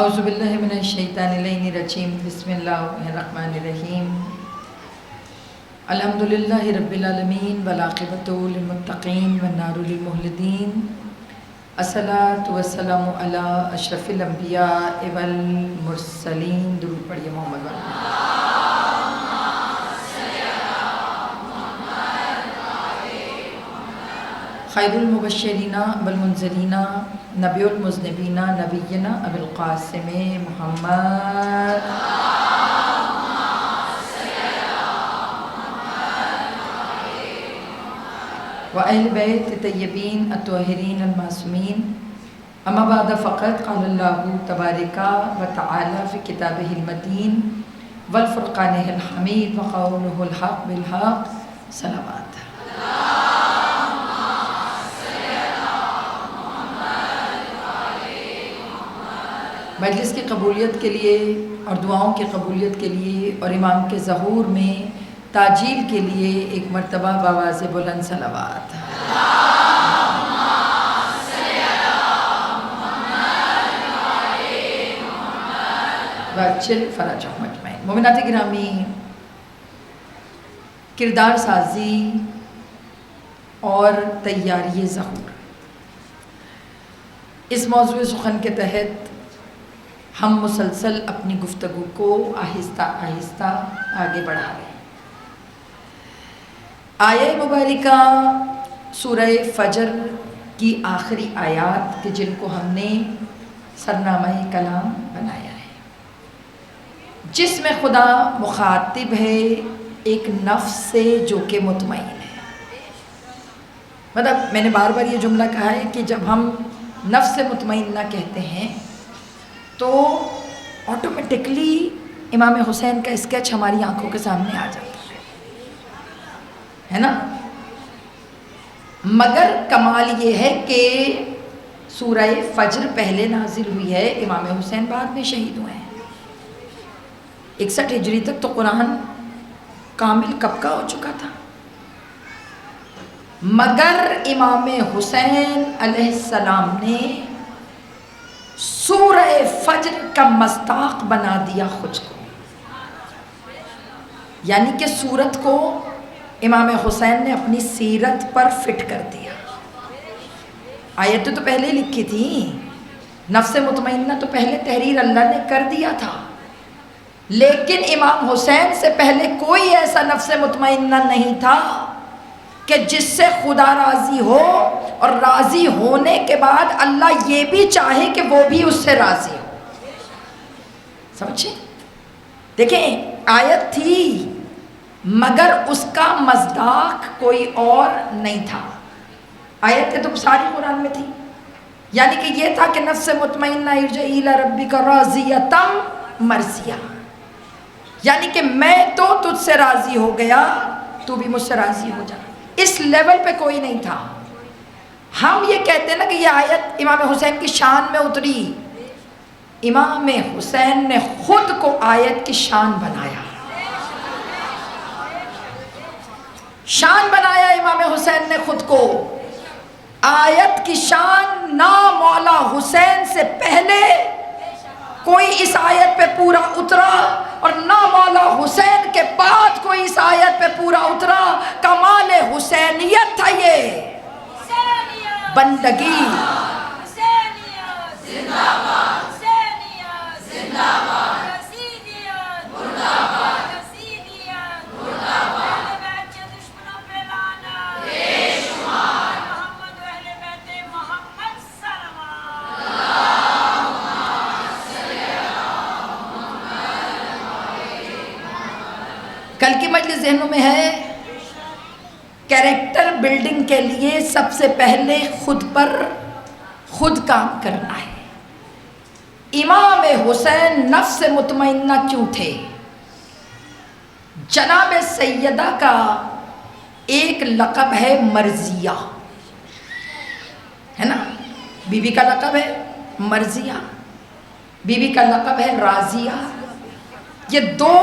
اعوذ باللہ من الشیطان الرجیم بسم اللہ الرحمن الرحیم الحمدللہ رب العالمین والعاقبۃ للمتقین والنار للمخلدین الصلاۃ والسلام علی اشرف الانبیاء والمرسلین. درود پڑھیے محمد خیر المبشرین والمنذرین نبی المذنبین نبینا ابی القاسم محمد وأہل بیت طیبین الطاہرین المعصومین. اما بعد فقط قال اللہ تبارک و تعالی فی کتابہ المتین والفرقانہ الحمید وقولہ الحق بالحق. صلوات. مجلس کی قبولیت کے لیے اور دعاؤں کی قبولیت کے لیے اور امام کے ظہور میں تاجیل کے لیے ایک مرتبہ بآواز بلند صلوات. واجل فرجہم اجمعین. مومنات گرامی، کردار سازی اور تیاری ظہور، اس موضوع سخن کے تحت ہم مسلسل اپنی گفتگو کو آہستہ آہستہ آگے بڑھا رہے ہیں. آیہ مبارکہ سورہ فجر کی آخری آیات کہ جن کو ہم نے سرنامہ کلام بنایا ہے، جس میں خدا مخاطب ہے ایک نفس سے جو کہ مطمئن ہے. مطلب میں نے بار بار یہ جملہ کہا ہے کہ جب ہم نفس مطمئنہ کہتے ہیں تو آٹومیٹکلی امام حسین کا اسکیچ ہماری آنکھوں کے سامنے آ جاتا ہے نا. مگر کمال یہ ہے کہ سورہ فجر پہلے نازل ہوئی ہے، امام حسین بعد میں شہید ہوئے ہیں. 61 ہجری تک تو قرآن کامل کب کا ہو چکا تھا، مگر امام حسین علیہ السلام نے سورہ فجر کا مصداق بنا دیا خود کو. یعنی کہ سورت کو امام حسین نے اپنی سیرت پر فٹ کر دیا. آیتیں تو پہلے لکھی تھی، نفس مطمئنہ تو پہلے تحریر اللہ نے کر دیا تھا، لیکن امام حسین سے پہلے کوئی ایسا نفس مطمئنہ نہیں تھا کہ جس سے خدا راضی ہو اور راضی ہونے کے بعد اللہ یہ بھی چاہے کہ وہ بھی اس سے راضی ہو. سمجھے؟ دیکھیں، آیت تھی مگر اس کا مصداق کوئی اور نہیں تھا. آیتیں تو ساری قرآن میں تھی. یعنی کہ یہ تھا کہ نفس مطمئنہ ارجعی الی ربک راضیۃ مرضیہ، یعنی کہ میں تو تجھ سے راضی ہو گیا، تو بھی مجھ سے راضی ہو جا. اس لیول پہ کوئی نہیں تھا. ہم یہ کہتے ہیں نا کہ یہ آیت امام حسین کی شان میں اتری. امام حسین نے خود کو آیت کی شان بنایا. شان بنایا امام حسین نے خود کو. آیت کی شان نہ مولا حسین سے پہلے کوئی اس آیت پہ پورا اترا اور نہ مولا حسین کے بعد کوئی اس آیت پہ پورا اترا. کمال حسینیت تھا یہ. بندگی کل کی مجلس ذہنوں میں ہے. کیریکٹر بلڈنگ کے لیے سب سے پہلے خود پر خود کام کرنا ہے. امام حسین نفس مطمئنہ کیوں تھے؟ جناب سیدہ کا ایک لقب ہے مرضیہ، ہے نا. بی بی کا لقب ہے مرضیہ، بی بی کا لقب ہے راضیہ. یہ دو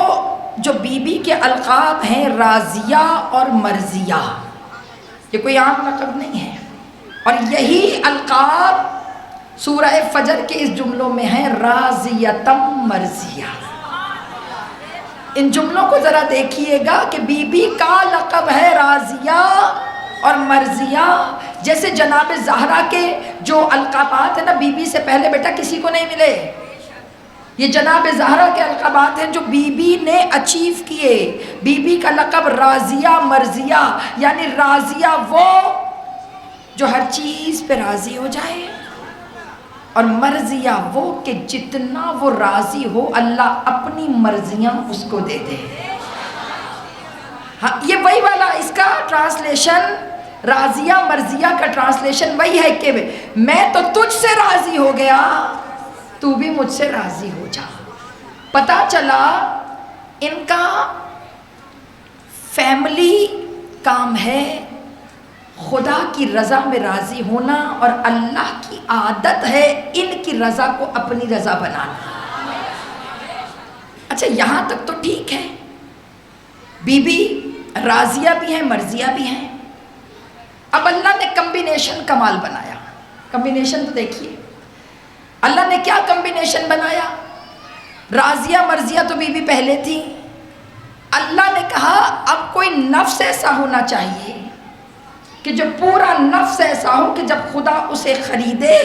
جو بی بی کے القاب ہیں راضیہ اور مرضیہ، یہ کوئی عام لقب نہیں ہے. اور یہی القاب سورہ فجر کے اس جملوں میں ہے راضیتم مرضیہ. ان جملوں کو ذرا دیکھیے گا کہ بی بی کا لقب ہے راضیہ اور مرضیہ. جیسے جناب زہرا کے جو القابات ہیں نا، بی بی سے پہلے بیٹا کسی کو نہیں ملے. یہ جناب زہرا کے القابات ہیں جو بی بی نے اچیو کیے. بی بی کا لقب راضیہ مرضیہ، یعنی راضیہ وہ جو ہر چیز پہ راضی ہو جائے، اور مرضیہ وہ کہ جتنا وہ راضی ہو اللہ اپنی مرضیاں اس کو دے دے. ہاں یہ وہی والا، اس کا ٹرانسلیشن راضیہ مرضیہ کا ٹرانسلیشن وہی ہے کہ میں تو تجھ سے راضی ہو گیا، تو بھی مجھ سے راضی ہو جا. پتہ چلا ان کا فیملی کام ہے خدا کی رضا میں راضی ہونا، اور اللہ کی عادت ہے ان کی رضا کو اپنی رضا بنانا. اچھا یہاں تک تو ٹھیک ہے، بی بی راضیہ بھی ہیں مرضیہ بھی ہیں. اب اللہ نے کمبینیشن کمال بنایا. کمبینیشن تو دیکھیے اللہ نے کیا کمبینیشن بنایا. راضیہ مرضیہ تو بی بی پہلے تھی. اللہ نے کہا اب کوئی نفس ایسا ہونا چاہیے کہ جو پورا نفس ایسا ہو کہ جب خدا اسے خریدے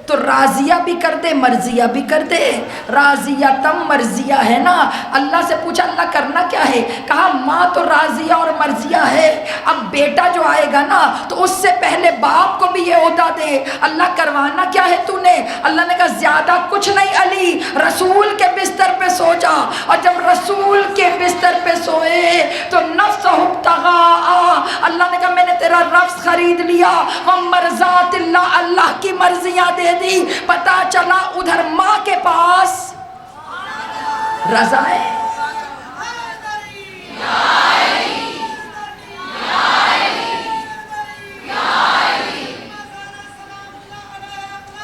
تو راضیہ بھی کر دے مرضیہ بھی کر دے. راضیہ تم مرضیہ ہے نا. اللہ سے پوچھا اللہ کرنا کیا ہے؟ کہا ماں تو راضیہ اور مرضیہ ہے، اب بیٹا جو آئے گا نا تو اس سے پہلے باپ کو بھی یہ عہدہ دے. اللہ کروانا کیا ہے تو نے؟ اللہ نے کہا زیادہ کچھ نہیں علی، رسول کے بستر پہ سو جا. اور جب رسول کے بستر پہ سوئے تو نفس ابتغاء، اللہ نے کہا میں نے تیرا نفس خرید لیا. ومرضات اللہ، اللہ کی مرضیاں دے دی. پتا چلا ادھر ماں کے پاس رضا ہے.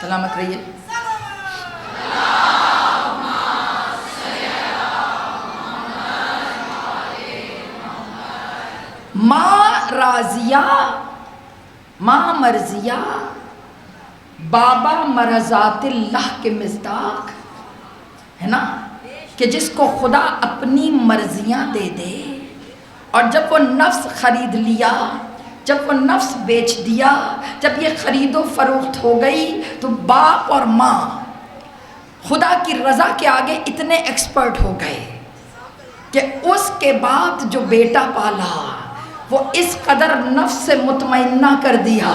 سلامت رہیے. ماں راضیہ، ماں مرضیہ، بابا مرضات اللہ کے مصداق ہے نا، کہ جس کو خدا اپنی مرضیاں دے دے. اور جب وہ نفس خرید لیا، جب وہ نفس بیچ دیا، جب یہ خرید و فروخت ہو گئی تو باپ اور ماں خدا کی رضا کے آگے اتنے ایکسپرٹ ہو گئے کہ اس کے بعد جو بیٹا پالا وہ اس قدر نفس سے مطمئنہ کر دیا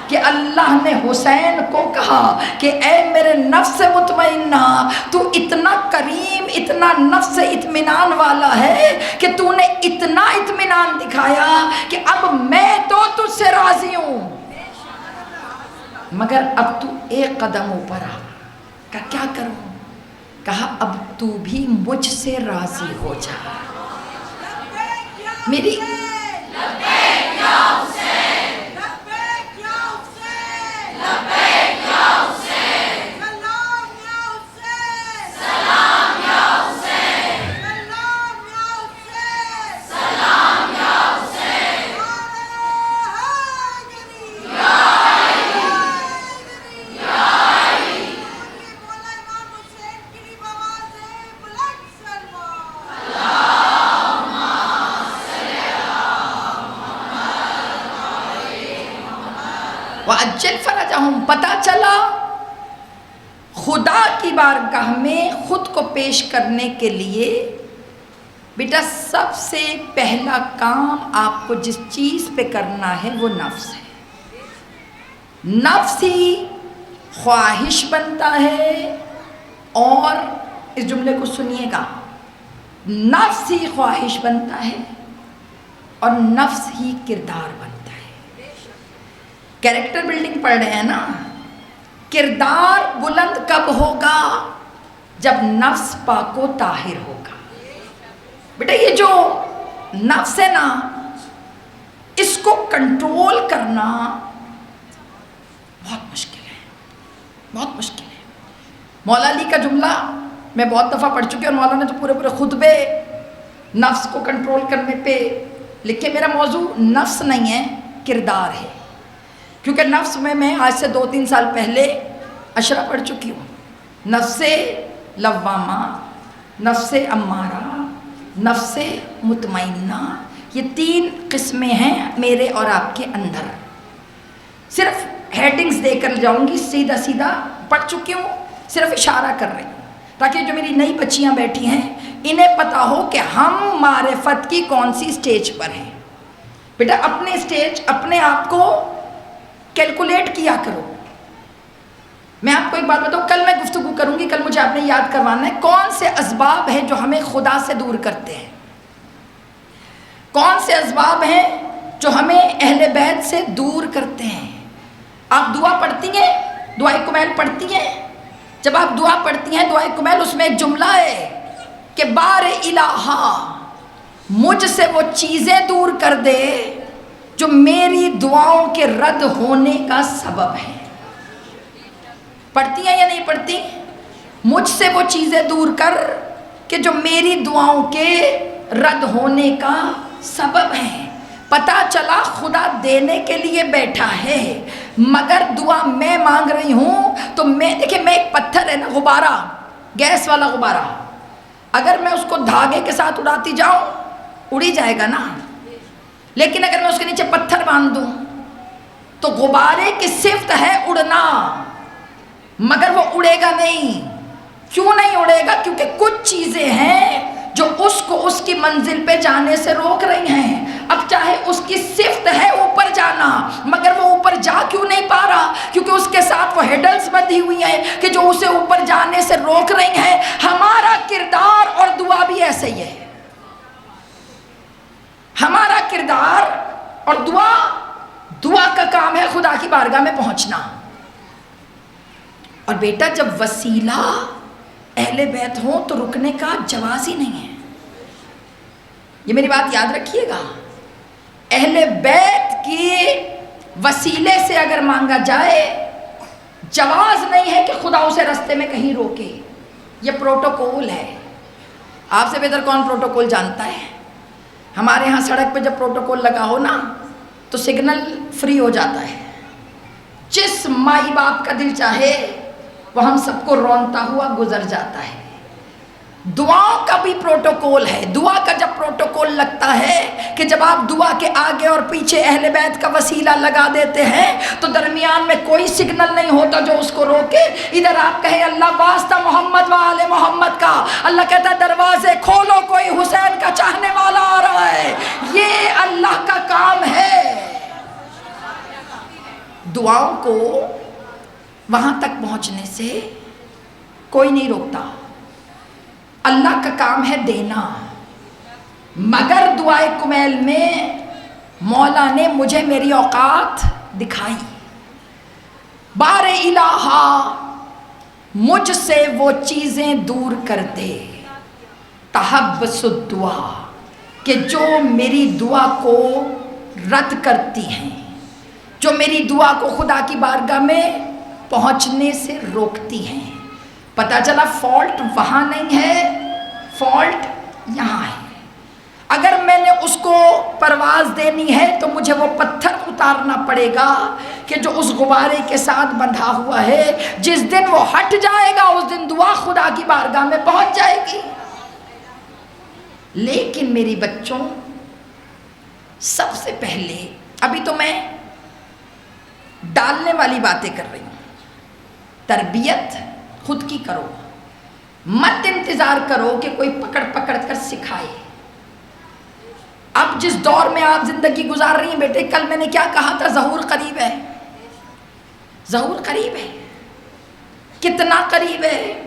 کہ اللہ نے حسین کو کہا کہ اے میرے نفس سے مطمئنہ، تو اتنا کریم، اتنا نفس سے اطمینان والا ہے کہ تو نے اتنا اطمینان دکھایا کہ اب میں تو تجھ سے راضی ہوں، مگر اب تو ایک قدم اوپر آ. کہا کیا کروں؟ کہا اب تو بھی مجھ سے راضی ہو جا. میری وَأَجِّلْ فَرَجَهُمْ، پتہ چلا خدا کی بارگاہ میں خود کو پیش کرنے کے لیے بیٹا سب سے پہلا کام آپ کو جس چیز پہ کرنا ہے وہ نفس ہے. نفس ہی خواہش بنتا ہے، اور اس جملے کو سنیے گا، نفس ہی خواہش بنتا ہے اور نفس ہی کردار بنتا ہے. کیریکٹر بلڈنگ پڑھ رہے ہیں نا. کردار بلند کب ہوگا؟ جب نفس پاک و طاہر ہوگا. بیٹا یہ جو نفس ہے نا، اس کو کنٹرول کرنا بہت مشکل ہے، بہت مشکل ہے. مولا علی کا جملہ میں بہت دفعہ پڑھ چکی ہوں، اور مولا نے تو پورے خطبے نفس کو کنٹرول کرنے پہ لکھے. میرا موضوع نفس نہیں ہے، کردار ہے. کیونکہ نفس میں آج سے 2-3 سال پہلے اشرا پڑھ چکی ہوں، نفس لوامہ، نفس امارہ، نفس مطمئنہ، یہ 3 قسمیں ہیں میرے اور آپ کے اندر. صرف ہیڈنگز دے کر جاؤں گی، سیدھا سیدھا پڑھ چکی ہوں، صرف اشارہ کر رہی ہوں تاکہ جو میری نئی بچیاں بیٹھی ہیں انہیں پتا ہو کہ ہم معرفت کی کون سی سٹیج پر ہیں. بیٹا اپنے سٹیج، اپنے آپ کو کیلکولیٹ کیا کرو. میں آپ کو ایک بات بتاؤں، کل میں گفتگو کروں گی، کل مجھے آپ نے یاد کروانا ہے کون سے اسباب ہیں جو ہمیں خدا سے دور کرتے ہیں، کون سے اسباب ہیں جو ہمیں اہل بیت سے دور کرتے ہیں. آپ دعا پڑھتی ہیں، دعائے کمیل پڑھتی ہیں، جب آپ دعا پڑھتی ہیں دعائے کمیل، اس میں ایک جملہ ہے کہ بار الہا مجھ سے وہ چیزیں دور کر دے جو میری دعاؤں کے رد ہونے کا سبب ہے. پڑھتی ہیں یا نہیں پڑھتی؟ مجھ سے وہ چیزیں دور کر کہ جو میری دعاؤں کے رد ہونے کا سبب ہے. پتہ چلا خدا دینے کے لیے بیٹھا ہے، مگر دعا میں مانگ رہی ہوں تو دیکھیں میں ایک پتھر ہے نا، غبارہ، گیس والا غبارہ، اگر میں اس کو دھاگے کے ساتھ اڑاتی جاؤں اڑی جائے گا نا، لیکن اگر میں اس کے نیچے پتھر باندھ دوں تو غبارے کی صفت ہے اڑنا، مگر وہ اڑے گا نہیں. کیوں نہیں اڑے گا؟ کیونکہ کچھ چیزیں ہیں جو اس کو اس کی منزل پہ جانے سے روک رہی ہیں. اب چاہے اس کی صفت ہے اوپر جانا، مگر وہ اوپر جا کیوں نہیں پا رہا؟ کیونکہ اس کے ساتھ وہ ہیڈلز بندھی ہوئی ہیں کہ جو اسے اوپر جانے سے روک رہی ہیں. ہمارا کردار اور دعا بھی ایسے ہی ہے. ہمارا کردار اور دعا کا کام ہے خدا کی بارگاہ میں پہنچنا. اور بیٹا جب وسیلہ اہل بیت ہو تو رکنے کا جواز ہی نہیں ہے. یہ میری بات یاد رکھیے گا، اہل بیت کی وسیلے سے اگر مانگا جائے جواز نہیں ہے کہ خدا اسے رستے میں کہیں روکے. یہ پروٹوکول ہے. آپ سے بہتر کون پروٹوکول جانتا ہے؟ ہمارے ہاں سڑک پہ جب پروٹوکول لگا ہو نا تو سگنل فری ہو جاتا ہے. جس مائی باپ کا دل چاہے وہ ہم سب کو رونتا ہوا گزر جاتا ہے. دعاؤں کا بھی پروٹوکول ہے. دعا کا جب پروٹوکول لگتا ہے کہ جب آپ دعا کے آگے اور پیچھے اہل بیت کا وسیلہ لگا دیتے ہیں تو درمیان میں کوئی سگنل نہیں ہوتا جو اس کو روکے. ادھر آپ کہیں اللہ واسطہ محمد و آل محمد کا، اللہ کہتا ہے دروازے کھولو، کوئی حسین کا چاہنے والا آ رہا ہے. یہ اللہ کا کام ہے. دعاؤں کو وہاں تک پہنچنے سے کوئی نہیں روکتا. اللہ کا کام ہے دینا. مگر دعائے کمیل میں مولا نے مجھے میری اوقات دکھائی. بار الہا مجھ سے وہ چیزیں دور کر دے، تحبس الدعا، کہ جو میری دعا کو رد کرتی ہیں، جو میری دعا کو خدا کی بارگاہ میں پہنچنے سے روکتی ہیں. پتہ چلا فالٹ وہاں نہیں ہے، فالٹ یہاں ہے. اگر میں نے اس کو پرواز دینی ہے تو مجھے وہ پتھر اتارنا پڑے گا کہ جو اس غبارے کے ساتھ بندھا ہوا ہے. جس دن وہ ہٹ جائے گا اس دن دعا خدا کی بارگاہ میں پہنچ جائے گی. لیکن میری بچوں، سب سے پہلے ابھی تو میں ڈالنے والی باتیں کر رہی ہوں. تربیت خود کی کرو، مت انتظار کرو کہ کوئی پکڑ پکڑ کر سکھائے. اب جس دور میں آپ زندگی گزار رہی ہیں بیٹے، کل میں نے کیا کہا تھا؟ ظہور قریب ہے. ظہور قریب ہے. کتنا قریب ہے؟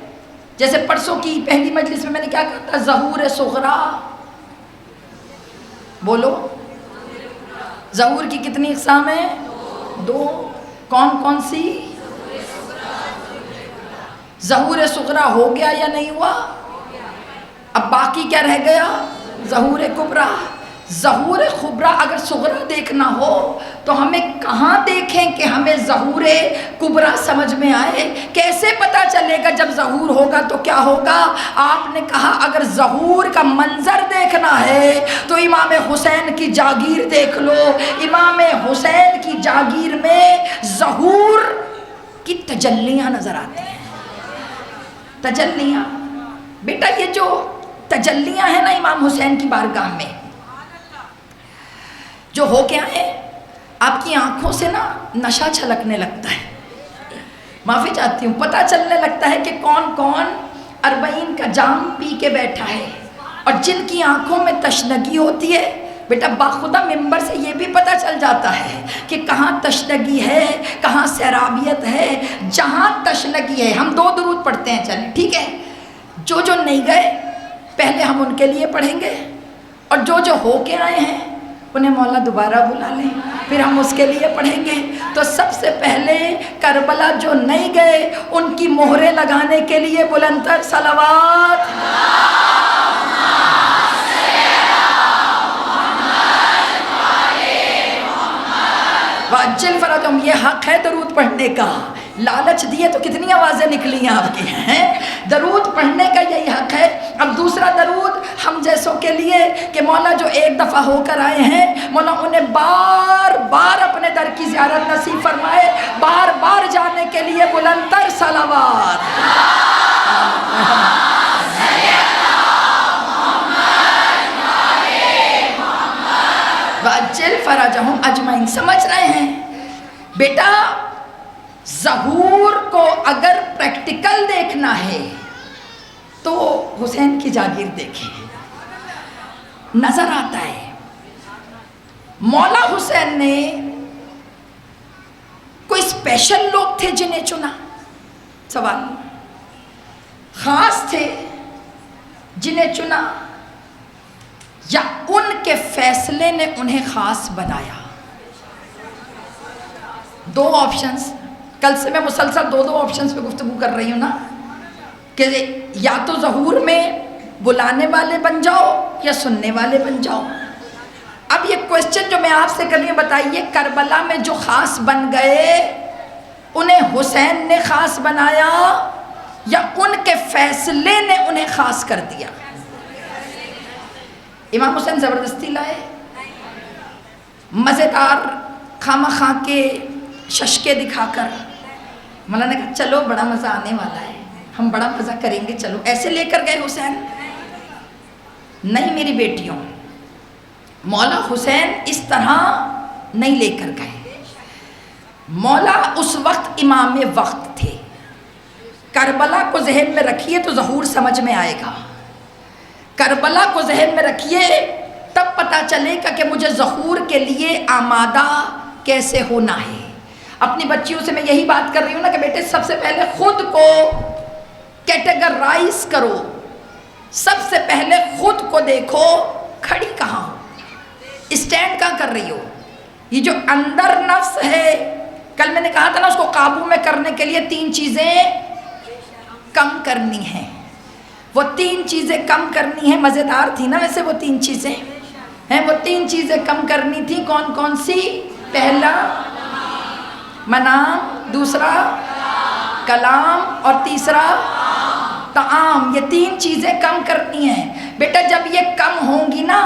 جیسے پرسوں کی پہلی مجلس میں نے کیا کہا تھا؟ ظہور صغرا. بولو، ظہور کی کتنی اقسام ہیں؟ 2. کون کون سی؟ ظہور صغرا ہو گیا یا نہیں ہوا؟ اب باقی کیا رہ گیا؟ ظہور کبریٰ. ظہور کبریٰ اگر صغرا دیکھنا ہو تو ہمیں کہاں دیکھیں کہ ہمیں ظہور کبریٰ سمجھ میں آئے؟ کیسے پتہ چلے گا جب ظہور ہوگا تو کیا ہوگا؟ آپ نے کہا اگر ظہور کا منظر دیکھنا ہے تو امام حسین کی جاگیر دیکھ لو. امام حسین کی جاگیر میں ظہور کی تجلیاں نظر آتی ہیں. تجلیاں بیٹا یہ جو تجلیاں ہیں نا امام حسین کی بارگاہ میں جو ہو کے آئے آپ کی آنکھوں سے نا نشہ چھلکنے لگتا ہے. معافی چاہتی ہوں, پتہ چلنے لگتا ہے کہ کون کون 40 کا جام پی کے بیٹھا ہے اور جن کی آنکھوں میں تشنگی ہوتی ہے بیٹا باخدا ممبر سے یہ بھی پتہ چل جاتا ہے کہ کہاں تشنگی ہے کہاں سیرابیت ہے. جہاں تشنگی ہے ہم 2 درود پڑھتے ہیں, چلیں ٹھیک ہے. جو نہیں گئے پہلے ہم ان کے لیے پڑھیں گے اور جو ہو کے آئے ہیں انہیں مولا دوبارہ بلا لیں, پھر ہم اس کے لیے پڑھیں گے. تو سب سے پہلے کربلا جو نہیں گئے ان کی مہریں لگانے کے لیے بلند تر صلوات. واجل فرجہم, یہ حق ہے درود پڑھنے کا. لالچ دیے تو کتنی آوازیں نکلی ہیں آپ کی ہیں. درود پڑھنے کا یہی حق ہے. اب دوسرا درود ہم جیسوں کے لیے کہ مولا جو ایک دفعہ ہو کر آئے ہیں مولا انہیں بار بار اپنے در کی زیارت نصیب فرمائے, بار بار جانے کے لیے بلند تر صلوات. واجل فرجہم اجمعین. سمجھ رہے ہیں بیٹا, ظہور کو اگر پریکٹیکل دیکھنا ہے تو حسین کی جاگیر دیکھیں, نظر آتا ہے. مولا حسین نے کوئی اسپیشل لوگ تھے جنہیں چنا؟ سوال. خاص تھے جنہیں چنا یا ان کے فیصلے نے انہیں خاص بنایا؟ 2 آپشنز. کل سے میں مسلسل 2 آپشنز پہ گفتگو کر رہی ہوں نا کہ یا تو ظہور میں بلانے والے بن جاؤ یا سننے والے بن جاؤ. اب یہ کوسچن جو میں آپ سے کر رہی ہوں, بتائیے کربلا میں جو خاص بن گئے انہیں حسین نے خاص بنایا یا ان کے فیصلے نے انہیں خاص کر دیا؟ امام حسین زبردستی لائے, مزیدار خامہ خواہ کے ششکے دکھا کر مولا نے کہا چلو بڑا مزہ آنے والا ہے, ہم بڑا مزہ کریں گے, چلو ایسے لے کر گئے حسین؟ نہیں میری بیٹیوں, مولا حسین اس طرح نہیں لے کر گئے. مولا اس وقت امام وقت تھے. کربلا کو ذہن میں رکھیے تو ظہور سمجھ میں آئے گا. کربلا کو ذہن میں رکھیے تب پتہ چلے گا کہ مجھے ظہور کے لیے آمادہ کیسے ہونا ہے. اپنی بچیوں سے میں یہی بات کر رہی ہوں نا کہ بیٹے سب سے پہلے خود کو کیٹیگرائز کرو, سب سے پہلے خود کو دیکھو کھڑی کہاں ہو, اسٹینڈ کہاں کر رہی ہو. یہ جو اندر نفس ہے, کل میں نے کہا تھا نا اس کو قابو میں کرنے کے لیے 3 چیزیں کم کرنی ہیں. وہ 3 چیزیں کم کرنی ہیں, مزیدار تھی نا ویسے وہ 3 چیزیں ہیں. وہ 3 چیزیں کم کرنی تھی. کون کون سی؟ پہلا منام, دوسرا کلام اور تیسرا طعام. یہ 3 چیزیں کم کرنی ہیں. بیٹا جب یہ کم ہوں گی نا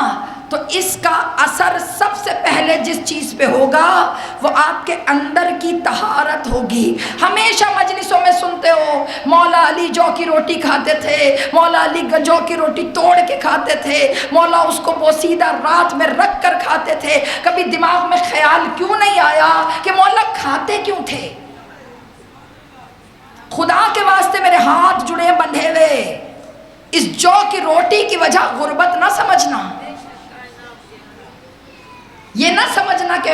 تو اس کا اثر سب سے پہلے جس چیز پہ ہوگا وہ آپ کے اندر کی طہارت ہوگی. ہمیشہ مجلسوں میں سنتے ہو مولا علی جو کی روٹی کھاتے تھے, مولا علی جو کی روٹی توڑ کے کھاتے تھے, مولا اس کو بوسیدہ رات میں رکھ کر کھاتے تھے. کبھی دماغ میں خیال کیوں نہیں آیا کہ مولا کھاتے کیوں تھے؟ خدا کے واسطے میرے ہاتھ جڑے بندھے ہوئے, اس جو کی روٹی کی وجہ غربت نہ سمجھنا. یہ نہ سمجھنا کہ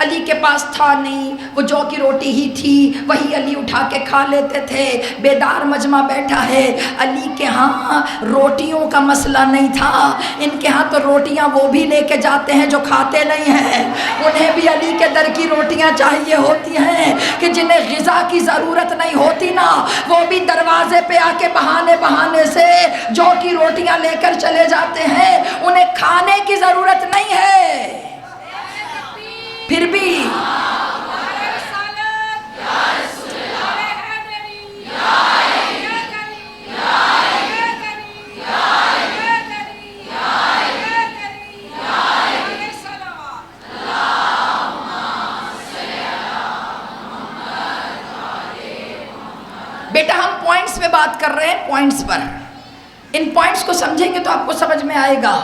علی کے پاس تھا نہیں, وہ جو کی روٹی ہی تھی وہی علی اٹھا کے کھا لیتے تھے. بیدار مجمع بیٹھا ہے, علی کے ہاں روٹیوں کا مسئلہ نہیں تھا. ان کے ہاں تو روٹیاں وہ بھی لے کے جاتے ہیں جو کھاتے نہیں ہیں. انہیں بھی علی کے در کی روٹیاں چاہیے ہوتی ہیں کہ جنہیں غذا کی ضرورت نہیں ہوتی نا, وہ بھی دروازے پہ آ کے بہانے سے جو کی روٹیاں لے کر چلے جاتے ہیں. انہیں کھانے کی ضرورت نہیں ہے, پھر بھی بیٹا ہم پوائنٹس میں بات کر رہے ہیں، پوائنٹس پر، ان پوائنٹس کو سمجھیں گے تو آپ کو سمجھ میں آئے گا۔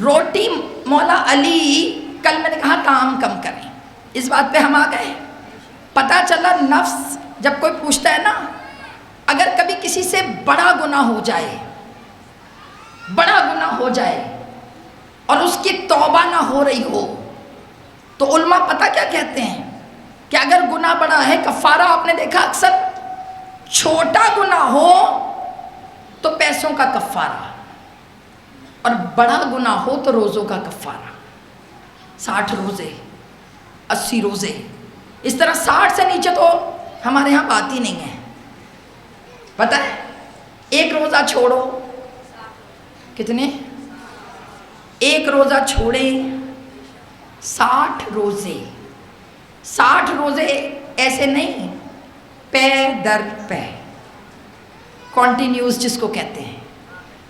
روٹی مولا علی، کل میں نے کہا کام کم کریں، اس بات پہ ہم آ گئے۔ پتہ چلا نفس جب کوئی پوچھتا ہے نا، اگر کبھی کسی سے بڑا گناہ ہو جائے، بڑا گناہ ہو جائے اور اس کی توبہ نہ ہو رہی ہو، تو علماء پتہ کیا کہتے ہیں کہ اگر گناہ بڑا ہے، کفارہ آپ نے دیکھا اکثر چھوٹا گناہ ہو تو پیسوں کا کفارہ، اور بڑا گناہ ہو تو روزوں کا کفارہ، 60 روزے 80 روزے، اس طرح 60 سے نیچے تو ہمارے ہاں بات ہی نہیں ہے۔ پتہ ہے ایک روزہ چھوڑو، کتنے؟ ایک روزہ چھوڑے 60 روزے، 60 روزے ایسے نہیں، پے در پے، کنٹینیوس جس کو کہتے ہیں،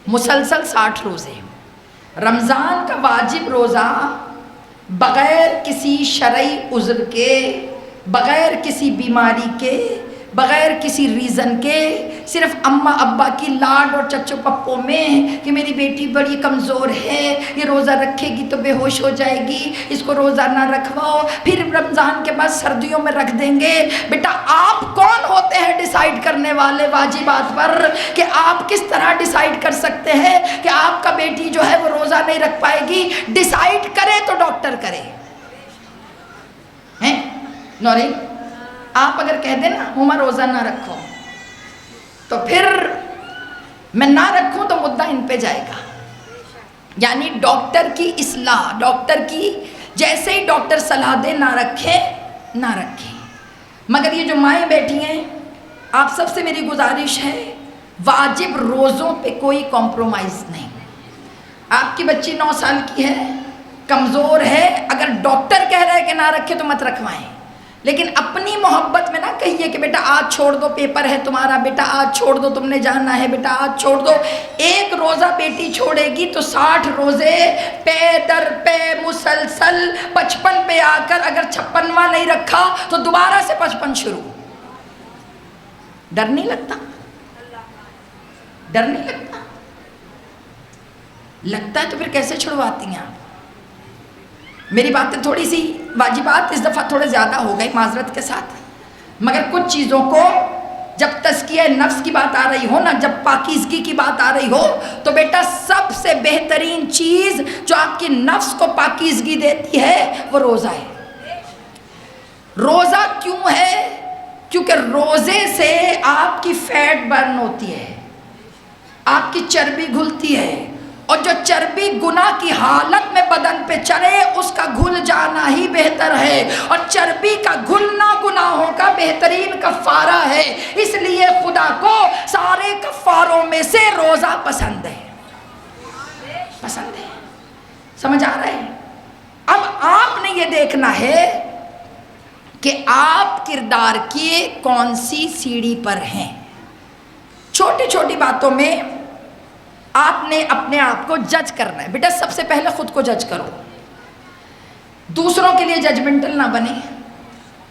مسلسل 60 روزے۔ رمضان کا واجب روزہ بغیر کسی شرعی عذر کے، بغیر کسی بیماری کے، بغیر کسی ریزن کے، صرف اماں ابا کی لاڈ اور چچو پپو میں کہ میری بیٹی بڑی کمزور ہے، یہ روزہ رکھے گی تو بے ہوش ہو جائے گی، اس کو روزہ نہ رکھواؤ، پھر رمضان کے بعد سردیوں میں رکھ دیں گے۔ بیٹا آپ کون ہوتے ہیں ڈیسائیڈ کرنے والے واجبات پر، کہ آپ کس طرح ڈیسائیڈ کر سکتے ہیں کہ آپ کا بیٹی جو ہے وہ روزہ نہیں رکھ پائے گی؟ ڈیسائیڈ کرے تو ڈاکٹر کرے ہیں نورین۔ آپ اگر کہہ دیں نا ہما روزہ نہ رکھو، تو پھر میں نہ رکھوں تو مدعا ان پہ جائے گا، یعنی ڈاکٹر کی اصلاح، ڈاکٹر کی جیسے ہی ڈاکٹر صلاح دے نہ رکھیں نہ رکھیں۔ مگر یہ جو مائیں بیٹھی ہیں، آپ سب سے میری گزارش ہے واجب روزوں پہ کوئی کمپرومائز نہیں۔ آپ کی بچی 9 سال کی ہے، کمزور ہے، اگر ڈاکٹر کہہ رہے کہ نہ رکھے تو مت رکھوائیں، لیکن اپنی محبت میں نہ کہیے کہ بیٹا آج چھوڑ دو، پیپر ہے تمہارا، بیٹا آج چھوڑ دو، تم نے جانا ہے، بیٹا آج چھوڑ دو۔ ایک روزہ بیٹی چھوڑے گی تو 60 روزے پے در پے مسلسل 55 پہ آ کر اگر 56واں نہیں رکھا تو دوبارہ سے 55 شروع۔ ڈر نہیں لگتا؟ ڈر نہیں لگتا؟ لگتا ہے تو پھر کیسے چھڑواتی ہیں آپ؟ میری باتیں تھوڑی سی واجبات اس دفعہ تھوڑے زیادہ ہو گئی معذرت کے ساتھ، مگر کچھ چیزوں کو جب تزکیہ نفس کی بات آ رہی ہو نا، جب پاکیزگی کی بات آ رہی ہو، تو بیٹا سب سے بہترین چیز جو آپ کی نفس کو پاکیزگی دیتی ہے وہ روزہ ہے۔ روزہ کیوں ہے؟ کیونکہ روزے سے آپ کی فیٹ برن ہوتی ہے، آپ کی چربی گھلتی ہے، اور جو چربی گناہ کی حالت میں بدن پہ چڑھے اس کا گھل جانا ہی بہتر ہے، اور چربی کا گھلنا گناہوں کا بہترین کفارہ ہے۔ اس لیے خدا کو سارے کفاروں میں سے روزہ پسند ہے، پسند ہے۔ سمجھ آ رہا ہے؟ اب آپ نے یہ دیکھنا ہے کہ آپ کردار کی کون سی سیڑھی پر ہیں۔ چھوٹی چھوٹی باتوں میں آپ نے اپنے آپ کو جج کرنا ہے۔ بیٹا سب سے پہلے خود کو جج کرو، دوسروں کے لیے ججمنٹل نہ بنے،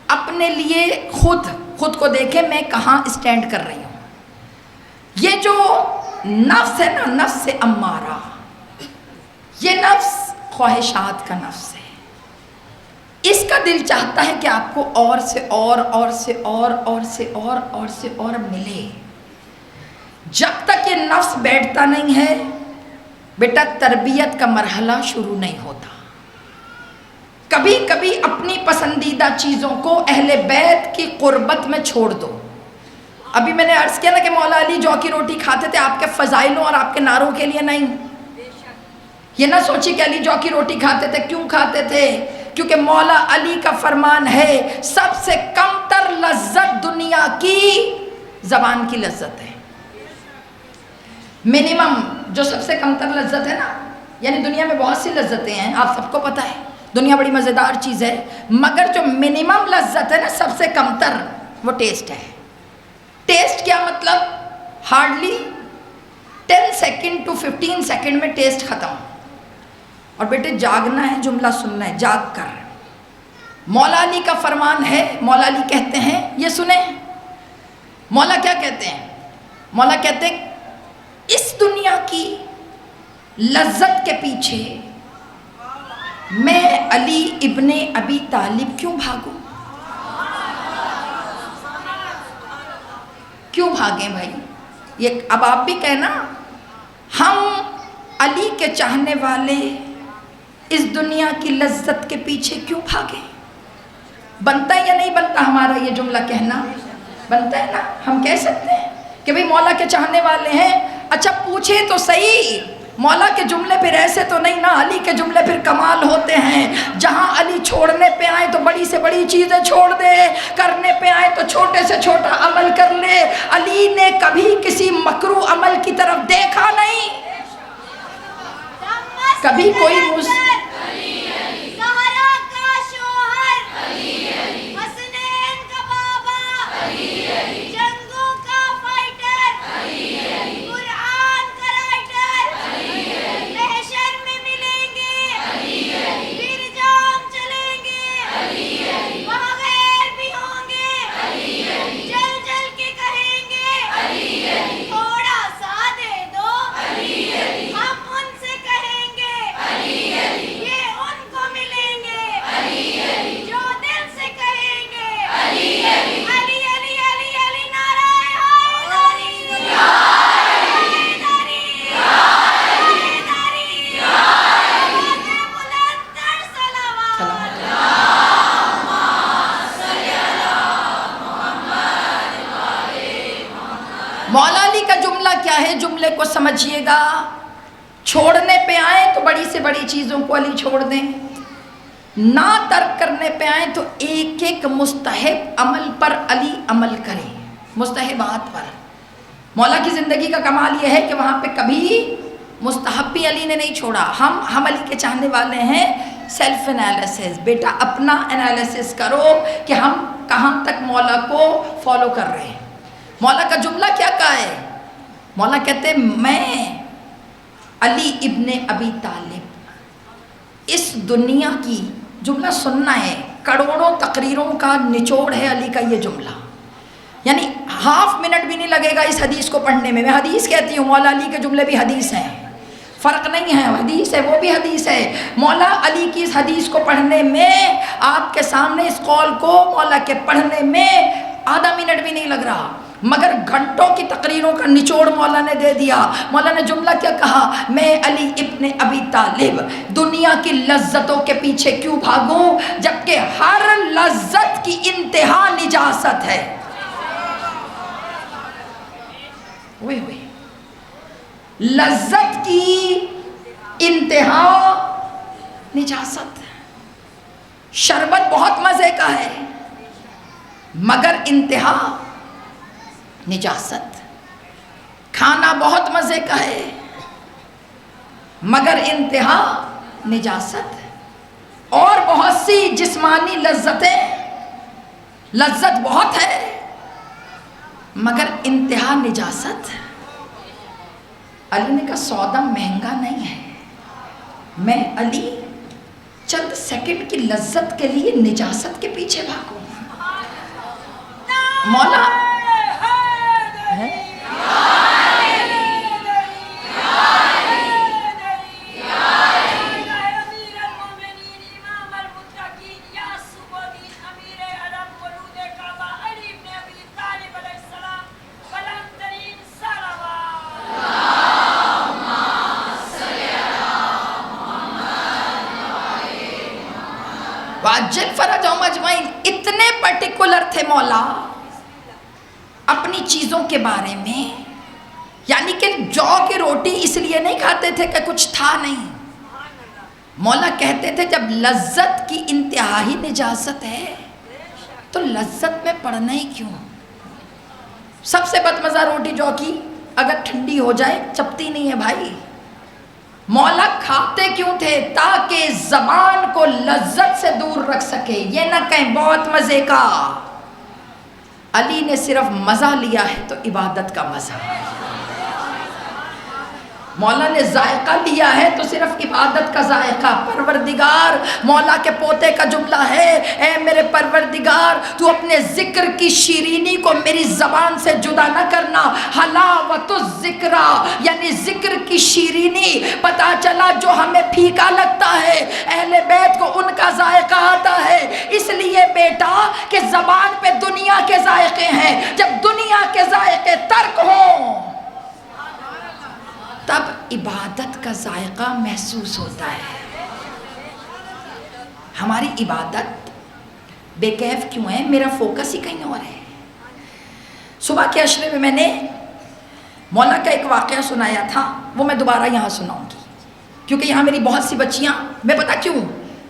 اپنے لیے خود کو دیکھیں میں کہاں اسٹینڈ کر رہی ہوں۔ یہ جو نفس ہے نا، نفس امارہ، یہ نفس خواہشات کا نفس ہے، اس کا دل چاہتا ہے کہ آپ کو اور سے اور سے اور ملے۔ جب تک یہ نفس بیٹھتا نہیں ہے بیٹا تربیت کا مرحلہ شروع نہیں ہوتا۔ کبھی کبھی اپنی پسندیدہ چیزوں کو اہل بیت کی قربت میں چھوڑ دو۔ ابھی میں نے عرض کیا نا کہ مولا علی جو کی روٹی کھاتے تھے آپ کے فضائلوں اور آپ کے نعروں کے لیے نہیں۔ یہ نہ سوچی کہ علی جو کی روٹی کھاتے تھے، کیوں کھاتے تھے؟ کیونکہ مولا علی کا فرمان ہے سب سے کم تر لذت دنیا کی زبان کی لذت ہے۔ منیمم جو سب سے کم تر لذت ہے نا، یعنی دنیا میں بہت سی لذتیں ہیں، آپ سب کو پتہ ہے دنیا بڑی مزیدار چیز ہے، مگر جو منیمم لذت ہے نا سب سے کم تر، وہ ٹیسٹ ہے۔ ٹیسٹ کیا مطلب؟ ہارڈلی 10 سیکنڈ ٹو 15 سیکنڈ میں ٹیسٹ ختم۔ اور بیٹے جاگنا ہے، جملہ سننا ہے، جاگ کر۔ مولا علی کا فرمان ہے، مولا علی کہتے ہیں، یہ سنیں، مولا کیا کہتے ہیں؟ مولا کہتے ہیں اس دنیا کی لذت کے پیچھے میں علی ابن ابی طالب کیوں بھاگوں؟ کیوں بھاگیں بھائی؟ یہ اب آپ بھی کہنا ہم علی کے چاہنے والے اس دنیا کی لذت کے پیچھے کیوں بھاگیں؟ بنتا ہے یا نہیں بنتا ہمارا یہ جملہ کہنا؟ بنتا ہے نا؟ ہم کہہ سکتے ہیں کہ بھئی مولا کے چاہنے والے ہیں. اچھا پوچھے تو صحیح، مولا کے جملے پھر ایسے تو نہیں نا، علی کے جملے پھر کمال ہوتے ہیں. جہاں علی چھوڑنے پہ آئے تو بڑی سے بڑی چیزیں چھوڑ دے، کرنے پہ آئے تو چھوٹے سے چھوٹا عمل کر لے. علی نے کبھی کسی مکروہ عمل کی طرف دیکھا نہیں، کبھی کوئی مولا علی کا جملہ کیا ہے؟ جملے کو سمجھیے گا. چھوڑنے پہ آئیں تو بڑی سے بڑی چیزوں کو علی چھوڑ دیں، نہ ترک کرنے پہ آئیں تو ایک ایک مستحب عمل پر علی عمل کریں، مستحبات پر. مولا کی زندگی کا کمال یہ ہے کہ وہاں پہ کبھی مستحب بھی علی نے نہیں چھوڑا. ہم علی کے چاہنے والے ہیں. سیلف انالیسس، بیٹا اپنا انالیسس کرو کہ ہم کہاں تک مولا کو فالو کر رہے ہیں. مولا کا جملہ کیا کہا ہے؟ مولا کہتے ہیں میں علی ابن ابی طالب اس دنیا کی، جملہ سننا ہے، کروڑوں تقریروں کا نچوڑ ہے علی کا یہ جملہ. یعنی ہاف منٹ بھی نہیں لگے گا اس حدیث کو پڑھنے میں. میں حدیث کہتی ہوں، مولا علی کے جملے بھی حدیث ہیں، فرق نہیں ہے. حدیث ہے وہ بھی حدیث ہے. مولا علی کی اس حدیث کو پڑھنے میں، آپ کے سامنے اس قول کو مولا کے پڑھنے میں آدھا منٹ بھی نہیں لگ رہا، مگر گھنٹوں کی تقریروں کا نچوڑ مولا نے دے دیا. مولا نے جملہ کیا کہا؟ میں علی ابن ابی طالب دنیا کی لذتوں کے پیچھے کیوں بھاگوں جبکہ ہر لذت کی انتہا نجاست ہے. ہوئے لذت کی انتہا نجاست. شربت بہت مزے کا ہے مگر انتہا نجاست. کھانا بہت مزے کا ہے مگر انتہا نجاست. اور بہت سی جسمانی لذت بہت ہے مگر انتہا نجاست. علی نے کہا سودا مہنگا نہیں ہے، میں علی چند سیکنڈ کی لذت کے لیے نجاست کے پیچھے بھاگوں. مولا واجل فرجہم اجمعین، اتنے پرٹیکولر تھے مولا اپنی چیزوں کے بارے میں. یعنی کہ جو کی روٹی اس لیے نہیں کھاتے تھے کہ کچھ تھا نہیں. مولا کہتے تھے جب لذت کی انتہا ہی نجاست ہے تو لذت میں پڑنا ہی کیوں. سب سے بدمزہ روٹی جو کی اگر ٹھنڈی ہو جائے چپتی نہیں ہے بھائی. مولا کھاتے کیوں تھے؟ تاکہ زبان کو لذت سے دور رکھ سکے، یہ نہ کہیں بہت مزے کا. علی نے صرف مزہ لیا ہے تو عبادت کا مزہ. مولا نے ذائقہ لیا ہے تو صرف عبادت کا ذائقہ. پروردگار مولا کے پوتے کا جملہ ہے، اے میرے پروردگار تو اپنے ذکر کی شیرینی کو میری زبان سے جدا نہ کرنا. حلاوت الذکر یعنی ذکر کی شیرینی. پتہ چلا جو ہمیں پھیکا لگتا ہے اہل بیت کو ان کا ذائقہ آتا ہے. اس لیے بیٹا کہ زبان پہ دنیا کے ذائقے ہیں، جب دنیا کے ذائقے ترک ہوں تب عبادت کا ذائقہ محسوس ہوتا ہے. ہماری عبادت بے کیف کیوں ہے؟ میرا فوکس ہی کہیں اور ہے. صبح کے عشرے میں نے مولا کا ایک واقعہ سنایا تھا، وہ میں دوبارہ یہاں سناؤں گی کیونکہ یہاں میری بہت سی بچیاں، میں پتا کیوں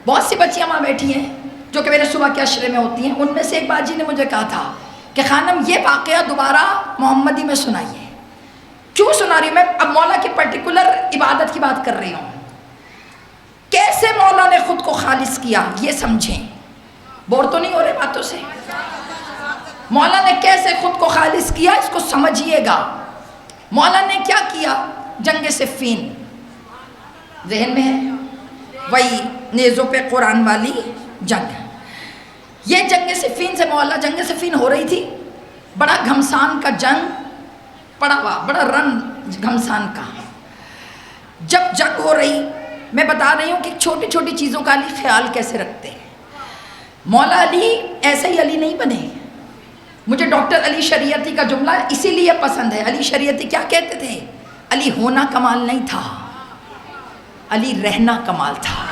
بہت سی بچیاں وہاں بیٹھی ہیں جو کہ میرے صبح کے عشرے میں ہوتی ہیں. ان میں سے ایک باجی نے مجھے کہا تھا کہ خانم یہ واقعہ دوبارہ محمدی میں سنائیے. کیوں سنا رہی ہوں میں؟ اب مولا کی پرٹیکولر عبادت کی بات کر رہی ہوں. کیسے مولا نے خود کو خالص کیا یہ سمجھیں. بور تو نہیں ہو رہے باتوں سے؟ مولا نے کیسے خود کو خالص کیا اس کو سمجھیے گا. مولا نے کیا کیا؟ جنگ صفین ذہن میں ہے، وہی نیزوں پہ قرآن والی جنگ. یہ جنگ صفین سے مولا، جنگ صفین ہو رہی تھی، بڑا گھمسان کا جنگ پڑا ہوا، بڑا رن گھمسان کا. جب جنگ ہو رہی، میں بتا رہی ہوں کہ چھوٹی چھوٹی چیزوں کا علی خیال کیسے رکھتے ہیں. مولا علی ایسے ہی علی نہیں بنے. مجھے ڈاکٹر علی شریعتی کا جملہ اسی لیے پسند ہے. علی شریعتی کیا کہتے تھے؟ علی ہونا کمال نہیں تھا، علی رہنا کمال تھا.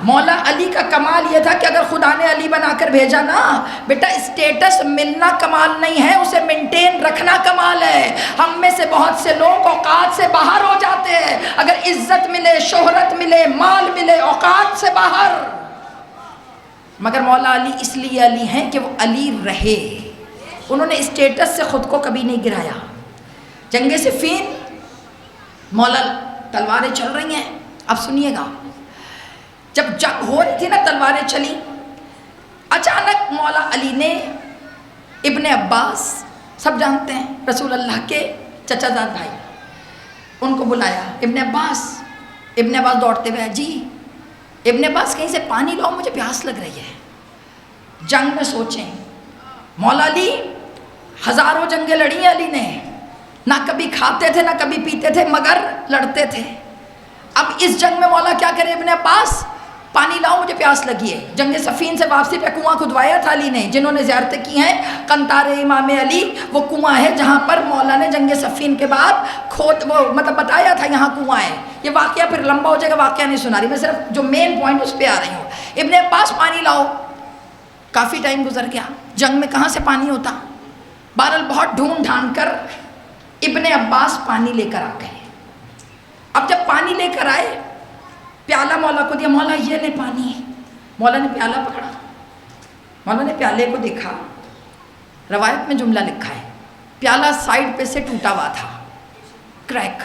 مولا علی کا کمال یہ تھا کہ اگر خدا نے علی بنا کر بھیجا نا بیٹا، اسٹیٹس ملنا کمال نہیں ہے، اسے مینٹین رکھنا کمال ہے. ہم میں سے بہت سے لوگ اوقات سے باہر ہو جاتے ہیں. اگر عزت ملے، شہرت ملے، مال ملے، اوقات سے باہر. مگر مولا علی اس لیے علی ہیں کہ وہ علی رہے. انہوں نے اسٹیٹس سے خود کو کبھی نہیں گرایا. جنگ صفین، مولا تلواریں چل رہی ہیں. اب سنیے گا، جب جنگ ہو رہی تھی نا، تلواریں چلی، اچانک مولا علی نے ابن عباس، سب جانتے ہیں رسول اللہ کے چچا زاد بھائی، ان کو بلایا. ابن عباس دوڑتے ہوئے، جی ابن عباس کہیں سے پانی لاؤ، مجھے پیاس لگ رہی ہے. جنگ میں سوچیں، مولا علی ہزاروں جنگیں لڑی ہیں علی نے، نہ کبھی کھاتے تھے نہ کبھی پیتے تھے مگر لڑتے تھے. اب اس جنگ میں مولا کیا کرے؟ ابن عباس پانی لاؤ مجھے پیاس لگی ہے. جنگ صفین سے واپسی پہ کنواں کھدوایا تھا علی نے. جنہوں نے زیارتیں کی ہیں قنطار امام علی، وہ کنواں ہے جہاں پر مولا نے جنگ صفین کے بعد بتایا تھا یہاں کنواں ہے. یہ واقعہ پھر لمبا ہو جائے گا، واقعہ نہیں سنا رہی میں، صرف جو مین پوائنٹ اس پہ آ رہی ہوں. ابن عباس پانی لاؤ. کافی ٹائم گزر گیا، جنگ میں کہاں سے پانی ہوتا. بہرحال بہت ڈھونڈ ڈھانڈ کر ابن عباس پانی لے کر آ گئے. اب جب پانی لے کر آئے، پیالہ مولا کو دیا، مولا یہ لے پانی. مولا نے پیالہ پکڑا، مولا نے پیالے کو دیکھا. روایت میں جملہ لکھا ہے، پیالہ سائیڈ پہ سے ٹوٹا ہوا تھا، کریک.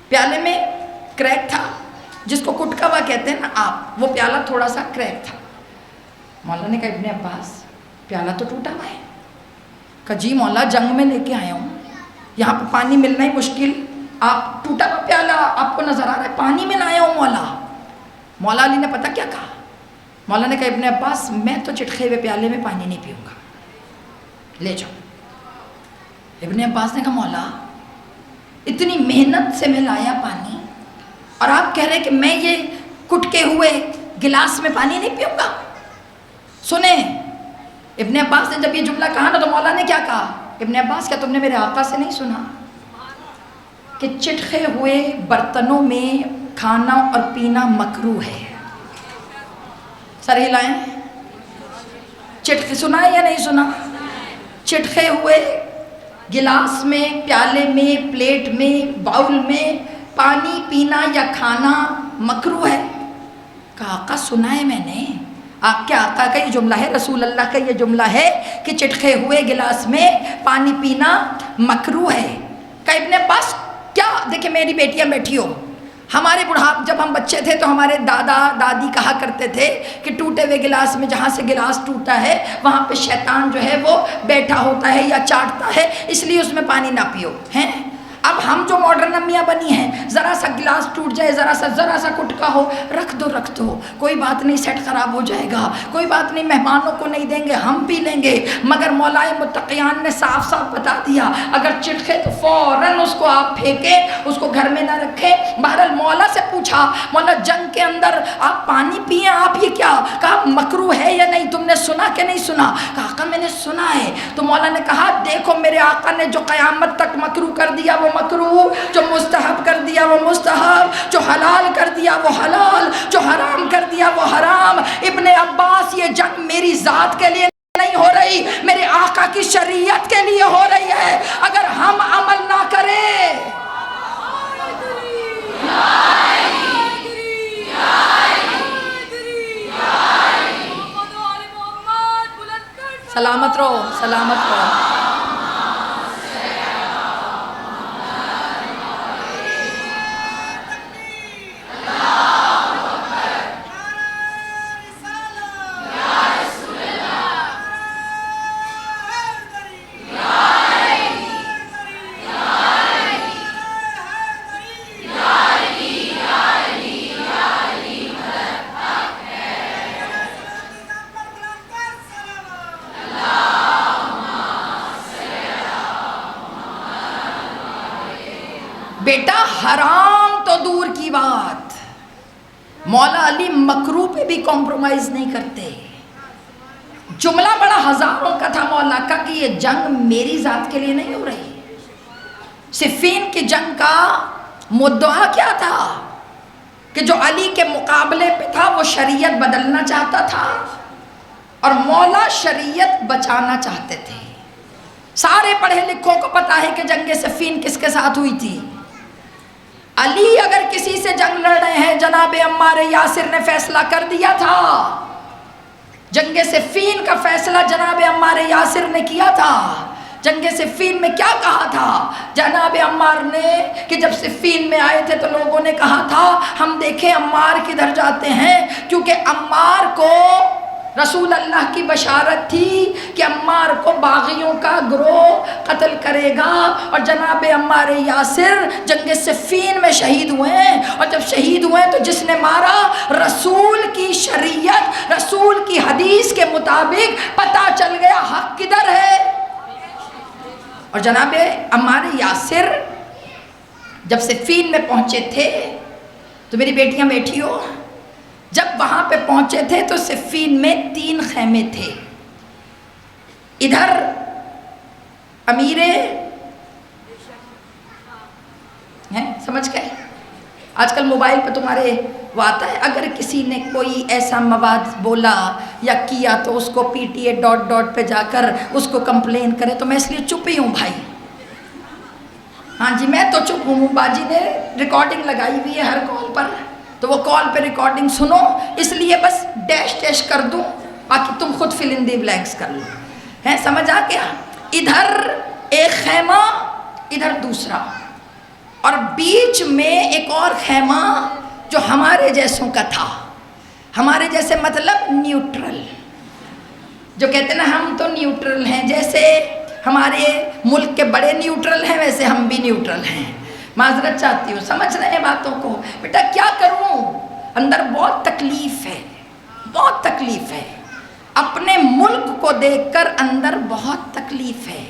پیالے میں کریک تھا، جس کو کٹکا ہوا کہتے ہیں نا آپ، وہ پیالہ تھوڑا سا کریک تھا. مولا نے کہا ابن عباس پیالہ تو ٹوٹا ہوا ہے. کہا جی مولا جنگ میں لے کے آیا ہوں، یہاں پہ پانی ملنا ہی مشکل، آپ ٹوٹا ہوا پیالہ آپ کو نظر آ رہا ہے، پانی میں لایا ہوں مولا. مولا علی نے پتہ کیا کہا؟ مولا نے کہا ابن عباس میں تو چٹخے ہوئے پیالے میں پانی نہیں پیوں گا، لے جاؤ. ابن عباس نے کہا مولا اتنی محنت سے میں لایا پانی اور آپ کہہ رہے کہ میں یہ کٹکے ہوئے گلاس میں پانی نہیں پیوں گا. سنیں، ابن عباس نے جب یہ جملہ کہا نا تو مولا نے کیا کہا؟ ابن عباس کیا تم نے میرے آقا سے نہیں سنا کہ چٹخے ہوئے برتنوں میں کھانا اور پینا مکروہ ہے؟ سر ہلائیں. چٹخے سنا ہے یا نہیں سنا؟ چٹخے ہوئے گلاس میں، پیالے میں، پلیٹ میں، باؤل میں پانی پینا یا کھانا مکروہ ہے. کہا آقا سنا ہے میں نے، آپ کے آقا کا یہ جملہ ہے، رسول اللہ کا یہ جملہ ہے کہ چٹخے ہوئے گلاس میں پانی پینا مکروہ ہے. کہ ابن عباس کیا، دیکھیں میری بیٹیاں بیٹھی ہو، ہمارے بڑھاپ جب ہم بچے تھے تو ہمارے دادا دادی کہا کرتے تھے کہ ٹوٹے ہوئے گلاس میں جہاں سے گلاس ٹوٹا ہے وہاں پہ شیطان جو ہے وہ بیٹھا ہوتا ہے یا چاٹتا ہے، اس لیے اس میں پانی نہ پیو ہیں. اب ہم جو ماڈرن امیاں بنی ہیں، ذرا سا گلاس ٹوٹ جائے، ذرا سا کٹکا ہو، رکھ دو کوئی بات نہیں، سیٹ خراب ہو جائے گا، کوئی بات نہیں، مہمانوں کو نہیں دیں گے، ہم پی لیں گے۔ مگر مولائے متقیان نے صاف صاف بتا دیا، اگر چٹکے تو فوراً اس کو آپ پھینکیں، اس کو گھر میں نہ رکھیں۔ بہرحال مولا سے پوچھا، مولا جنگ کے اندر آپ پانی پیئیں، آپ یہ کیا؟ کہا مکروہ ہے یا نہیں، تم نے سنا کہ نہیں سنا؟ کہا آقا میں نے سنا ہے۔ تو مولا نے کہا دیکھو میرے آقا نے جو قیامت تک مکروہ کر دیا وہ مکروہ، جو مستحب کر دیا وہ مستحب، جو حلال کر دیا وہ حلال، جو حرام کر دیا وہ حرام۔ ابن عباس یہ جنگ میری ذات کے لیے نہیں ہو رہی، میرے آقا کی شریعت کے لیے ہو رہی ہے۔ اگر ہم عمل نہ کریں، سلامت رہو، سلامت رہو۔ بیٹا حرام تو دور کی بات، مولا علی مکروہ پہ بھی کمپرومائز نہیں کرتے۔ جملہ بڑا ہزاروں کا تھا مولا کا کہ یہ جنگ میری ذات کے لیے نہیں ہو رہی۔ صفین کی جنگ کا مدعا کیا تھا کہ جو علی کے مقابلے پہ تھا وہ شریعت بدلنا چاہتا تھا اور مولا شریعت بچانا چاہتے تھے۔ سارے پڑھے لکھوں کو پتا ہے کہ جنگ صفین کس کے ساتھ ہوئی تھی۔ علی اگر کسی سے جنگ لڑ رہے ہیں، جناب عمار یاسر نے فیصلہ کر دیا تھا۔ جنگ صفین کا فیصلہ جناب عمار یاسر نے کیا تھا۔ جنگ صفین میں کیا کہا تھا جناب عمار نے کہ جب صفین میں آئے تھے تو لوگوں نے کہا تھا ہم دیکھیں عمار کدھر جاتے ہیں، کیونکہ عمار کو رسول اللہ کی بشارت تھی کہ عمار کو باغیوں کا گروہ قتل کرے گا، اور جناب عمار یاسر جنگ صفین میں شہید ہوئے ہیں، اور جب شہید ہوئے تو جس نے مارا رسول کی شریعت، رسول کی حدیث کے مطابق پتہ چل گیا حق کدھر ہے۔ اور جناب عمار یاسر جب صفین میں پہنچے تھے تو میری بیٹیاں بیٹھی ہو، جب وہاں پہ پہنچے تھے تو صفین میں 3 خیمے تھے۔ ادھر امیر ہیں، سمجھ گئے؟ آج کل موبائل پہ تمہارے وہ آتا ہے، اگر کسی نے کوئی ایسا مواد بولا یا کیا تو اس کو PTA پہ جا کر اس کو کمپلین کرے، تو میں اس لیے چپ ہی ہوں بھائی۔ ہاں جی میں تو چپ ہوں، باجی نے ریکارڈنگ لگائی ہوئی ہے ہر کال پر، تو وہ کال پہ ریکارڈنگ سنو، اس لیے بس ڈیش کر دوں، باقی تم خود فل ان دی بلینکس کر لو۔ ہیں سمجھ آ گیا؟ ادھر ایک خیمہ، ادھر دوسرا، اور بیچ میں ایک اور خیمہ جو ہمارے جیسوں کا تھا۔ ہمارے جیسے مطلب نیوٹرل، جو کہتے ہیں نا ہم تو نیوٹرل ہیں، جیسے ہمارے ملک کے بڑے نیوٹرل ہیں ویسے ہم بھی نیوٹرل ہیں۔ معذرت چاہتی ہوں، سمجھ رہے ہیں باتوں کو؟ بیٹا کیا کروں، اندر بہت تکلیف ہے، بہت تکلیف ہے، اپنے ملک کو دیکھ کر اندر بہت تکلیف ہے۔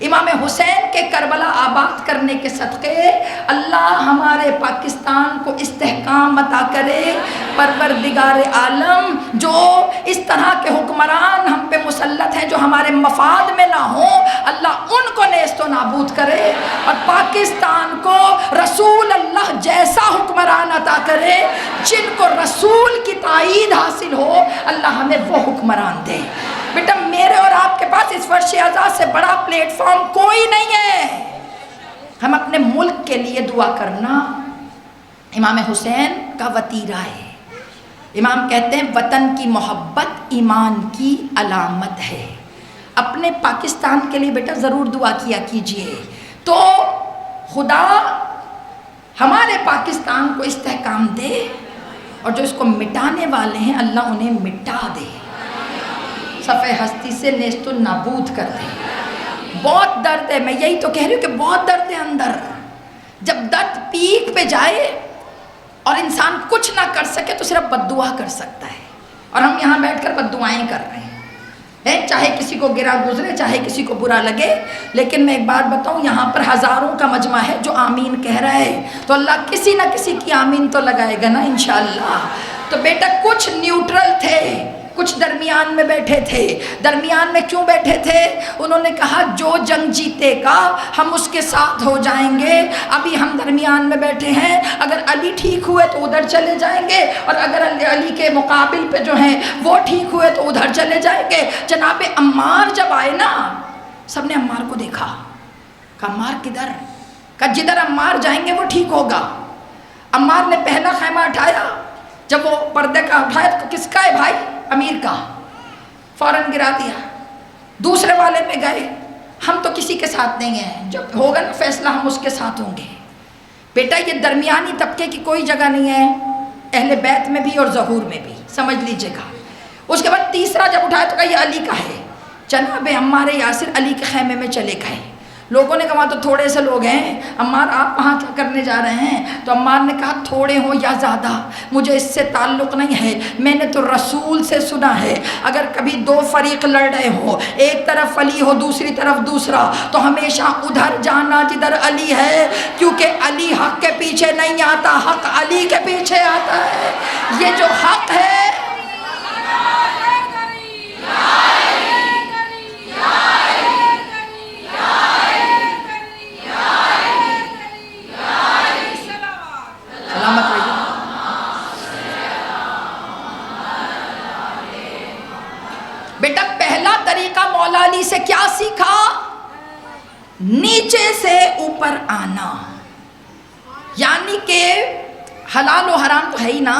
امام حسین کے کربلا آباد کرنے کے صدقے اللہ ہمارے پاکستان کو استحکام عطا کرے۔ پروردگار عالم جو اس طرح کے حکمران ہم پہ مسلط ہیں جو ہمارے مفاد میں نہ ہوں، اللہ ان کو نیست و نابود کرے، اور پاکستان کو رسول اللہ جیسا حکمران عطا کرے، جن کو رسول کی تائید حاصل ہو، اللہ ہمیں وہ حکمران دے۔ بیٹا میرے اور آپ کے پاس اس فرش ازاں سے بڑا پلیٹ فارم کوئی نہیں ہے۔ ہم اپنے ملک کے لیے دعا کرنا امام حسین کا وتیرہ ہے۔ امام کہتے ہیں وطن کی محبت ایمان کی علامت ہے۔ اپنے پاکستان کے لیے بیٹا ضرور دعا کیا کیجئے، تو خدا ہمارے پاکستان کو استحکام دے، اور جو اس کو مٹانے والے ہیں اللہ انہیں مٹا دے، صفحہ ہستی سے نیست و نابود کر دے۔ بہت درد ہے، میں یہی تو کہہ رہی ہوں کہ بہت درد ہے اندر، جب درد پیک پہ جائے اور انسان کچھ نہ کر سکے تو صرف بد دعا کر سکتا ہے، اور ہم یہاں بیٹھ کر بد دعائیں کر رہے ہیں، چاہے کسی کو گرا گزرے، چاہے کسی کو برا لگے۔ لیکن میں ایک بات بتاؤں، یہاں پر ہزاروں کا مجمع ہے جو آمین کہہ رہا ہے، تو اللہ کسی نہ کسی کی آمین تو لگائے گا نا انشاءاللہ۔ تو بیٹا کچھ نیوٹرل تھے، کچھ درمیان میں بیٹھے تھے۔ درمیان میں کیوں بیٹھے تھے؟ انہوں نے کہا جو جنگ جیتے گا ہم اس کے ساتھ ہو جائیں گے۔ ابھی ہم درمیان میں بیٹھے ہیں، اگر علی ٹھیک ہوئے تو ادھر چلے جائیں گے، اور اگر علی کے مقابل پہ جو ہیں وہ ٹھیک ہوئے تو ادھر چلے جائیں گے۔ جناب عمار جب آئے نا، سب نے عمار کو دیکھا، کہا عمار کدھر؟ کہا جدھر عمار جائیں گے وہ ٹھیک ہوگا۔ عمار نے پہلا خیمہ اٹھایا، جب وہ پردے کا اٹھایا تو کس کا ہے بھائی؟ امیر کا، فوراً گرا دیا۔ دوسرے والے میں گئے، ہم تو کسی کے ساتھ نہیں ہیں، جب ہوگا نا فیصلہ ہم اس کے ساتھ ہوں گے۔ بیٹا یہ درمیانی طبقے کی کوئی جگہ نہیں ہے، اہل بیت میں بھی اور ظہور میں بھی، سمجھ لیجئے گا۔ اس کے بعد تیسرا جب اٹھایا تو کہا یہ علی کا ہے۔ جناب عمار یاسر علی کے خیمے میں چلے گئے۔ لوگوں نے کہا وہاں تو تھوڑے سے لوگ ہیں، عمار آپ وہاں کیا کرنے جا رہے ہیں؟ تو عمار نے کہا تھوڑے ہوں یا زیادہ مجھے اس سے تعلق نہیں ہے، میں نے تو رسول سے سنا ہے اگر کبھی دو فریق لڑ رہے ہو، ایک طرف علی ہو دوسری طرف دوسرا، تو ہمیشہ ادھر جانا جدھر علی ہے، کیونکہ علی حق کے پیچھے نہیں آتا، حق علی کے پیچھے آتا ہے۔ یہ جو حق ہے سلامت رہیے۔ بیٹا پہلا طریقہ مولا علی سے کیا سیکھا؟ نیچے سے اوپر آنا، یعنی کہ حلال و حرام تو ہے ہی نا،